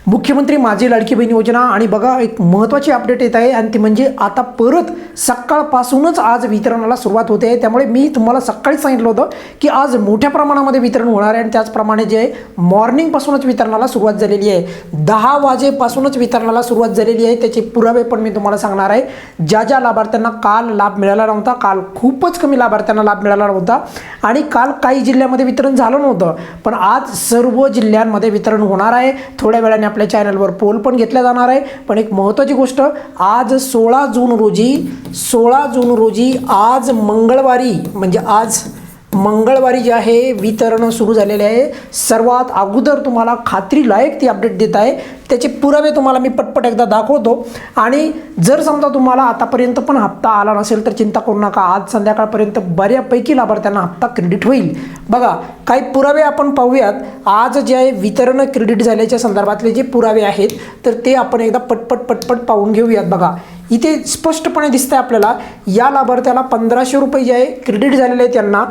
मुख्यमंत्री माझी लाडकी बहीण योजना आणि बघा एक महत्त्वाची अपडेट येत आहे आणि ती म्हणजे आता परत सकाळपासूनच आज वितरणाला सुरुवात होते आहे। त्यामुळे मी तुम्हाला सकाळी सांगितलं होतं की आज मोठ्या प्रमाणामध्ये वितरण होणार आहे आणि त्याचप्रमाणे जे मॉर्निंगपासूनच वितरणाला सुरुवात झालेली आहे। 10 वाजेपासूनच वितरणाला सुरुवात झालेली आहे। त्याचे पुरावे पण मी तुम्हाला सांगणार आहे। ज्या लाभार्थ्यांना काल लाभ मिळाला नव्हता, काल खूपच कमी लाभार्थ्यांना लाभ मिळाला नव्हता आणि काल काही जिल्ह्यांमध्ये वितरण झालं नव्हतं, पण आज सर्व जिल्ह्यांमध्ये वितरण होणार आहे। थोड्या वेळाने आपल्या चॅनलवर पोल पण घेतला जाणार आहे। पण एक महत्त्वाची गोष्ट, आज 16 जून रोजी आज मंगळवारी म्हणजे आज मंगळवारी जे आहे वितरण सुरू झालेले आहे। सर्वात अगोदर तुम्हाला खात्रीलायक ती अपडेट देत आहे। त्याचे पुरावे तुम्हाला मी पटपट एकदा दाखवतो आणि जर समजा तुम्हाला आतापर्यंत पण हप्ता आला नसेल तर चिंता करू नका, आज संध्याकाळपर्यंत बऱ्यापैकी लाभार्थ्यांना हप्ता क्रेडिट होईल। बघा काही पुरावे आपण पाहूयात। आज जे आहे वितरण क्रेडिट झाल्याच्या संदर्भातले जे पुरावे आहेत तर ते आपण एकदा पटपट पाहून घेऊयात। बघा इथे स्पष्टपणे दिसतंय आपल्याला या लाभार्थ्याला 1500 रुपये जे आहे क्रेडिट झालेले आहेत। त्यांना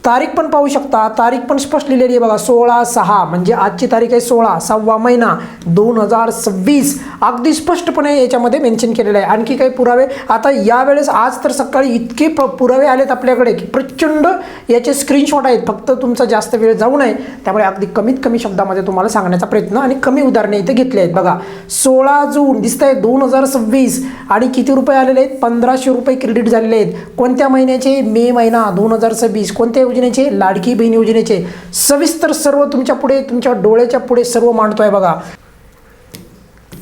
तारीख पण पाहू शकता, तारीख पण स्पष्ट लिहिलेली आहे बघा 16/6 म्हणजे आजची तारीख आहे 16, 6वा महिना 2026 अगदी स्पष्टपणे याच्यामध्ये मेन्शन केलेलं आहे। आणखी काही पुरावे आता यावेळेस आज तर सकाळी इतके पुरावे आलेत आपल्याकडे की प्रचंड याचे स्क्रीनशॉट आहेत। फक्त तुमचा जास्त वेळ जाऊ नये त्यामुळे अगदी कमीत कमी शब्दामध्ये तुम्हाला सांगण्याचा प्रयत्न आणि कमी उदाहरणे इथे घेतले आहेत। बघा 16 जून दिसतंय 2026 आणि किती रुपये आलेले आहेत, 1500 रुपये क्रेडिट झालेले आहेत। कोणत्या महिन्याचे, मे महिना 2026। कोणत्या योजनेचे, लाडकी बहीण योजनेचे। सविस्तर सर्व तुमच्या पुढे, तुमच्या डोळ्याच्या पुढे सर्व मांडतोय बघा।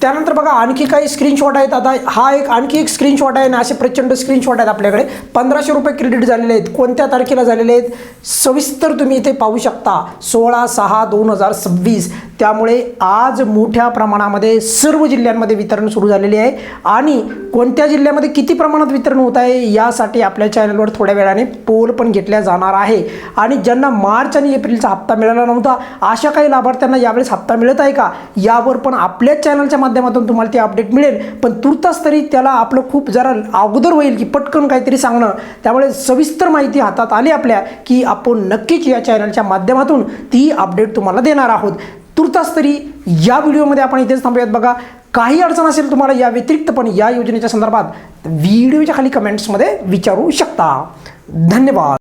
त्यानंतर बघा आणखी काही स्क्रीनशॉट आहेत। आता हा आणखी एक स्क्रीनशॉट आहे आणि असे प्रचंड स्क्रीनशॉट आहेत आपल्याकडे। 1500 रुपये क्रेडिट झालेले आहेत। कोणत्या तारखेला झालेले आहेत सविस्तर तुम्ही इथे पाहू शकता 16/6/2026। त्यामुळे आज मोठ्या प्रमाणामध्ये सर्व जिल्ह्यांमध्ये वितरण सुरू झालेले आहे आणि कोणत्या जिल्ह्यामध्ये किती प्रमाणात वितरण होत आहे यासाठी आपल्या चॅनलवर थोड्या वेळाने पोल पण घेतल्या जाणार आहे। आणि ज्यांना मार्च आणि एप्रिलचा हप्ता मिळाला नव्हता अशा काही लाभार्थ्यांना यावेळेस हप्ता मिळत आहे का यावर पण आपल्या चॅनलच्या माध्यमातून तुम्हाला ती अपडेट मिळेल। पण तुर्तास तरी त्याला आपलं खूप जरा अगोदर होईल की पटकन काहीतरी सांगणं, त्यामुळे सविस्तर माहिती हातात आली आपल्या की आपण नक्कीच या चॅनलच्या माध्यमातून ती अपडेट तुम्हाला देणार आहोत। तुर्तास तरी या व्हिडिओमध्ये आपण इथेच थांबूयात। बघा काही अडचण असेल तुम्हाला या व्यतिरिक्त पण या योजनेच्या संदर्भात व्हिडिओच्या खाली कमेंट्समध्ये विचारू शकता। धन्यवाद।